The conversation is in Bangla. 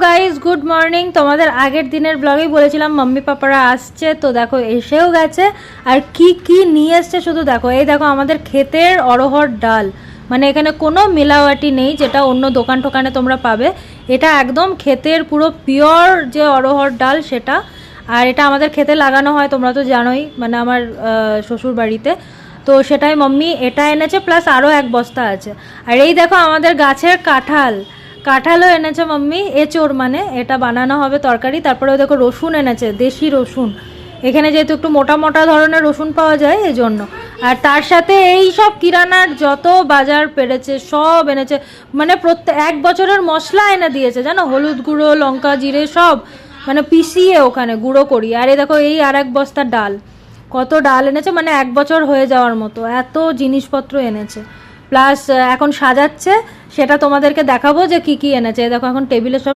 Guys, good morning. তোমাদের আগের দিনের ব্লগেই বলেছিলাম মাম্মি পাপারা আসছে, তো দেখো এসেও গেছে। আর কি কি নিয়ে এসছে শুধু দেখো। এই দেখো আমাদের ক্ষেতের অরহর ডাল, মানে এখানে কোনো মিলাওয়াটি নেই যেটা অন্য দোকান টোকানে তোমরা পাবে। এটা একদম ক্ষেতের পুরো পিওর যে অরহর ডাল সেটা। আর এটা আমাদের ক্ষেতে লাগানো হয়, তোমরা তো জানোই, মানে আমার শ্বশুর বাড়িতে। তো সেটাই মাম্মি এটা এনেছে, প্লাস আরও এক বস্তা আছে। আর এই দেখো আমাদের গাছের কাঁঠালও এনেছে মাম্মি, এঁচোড়, মানে এটা বানানো হবে তরকারি। তারপরে দেখো রসুন এনেছে, দেশি রসুন। এখানে যেহেতু একটু মোটা মোটা ধরনের রসুন পাওয়া যায় এই জন্য। আর তার সাথে এই সব কিরানার যত বাজার পেরেছে সব এনেছে, মানে প্রত্যেক 1 বছরের মশলা এনে দিয়েছে জানো, হলুদ গুঁড়ো, লঙ্কা, জিরে সব মানে পিষিয়ে ওখানে গুঁড়ো করি। আর এই দেখো এই আর এক বস্তা ডাল, কত ডাল এনেছে, মানে 1 বছর হয়ে যাওয়ার মতো এত জিনিসপত্র এনেছে। প্লাস এখন সাজাচ্ছে, সেটা তোমাদেরকে দেখাবো যে কি কি এনেছে। দেখো এখন টেবিলে সব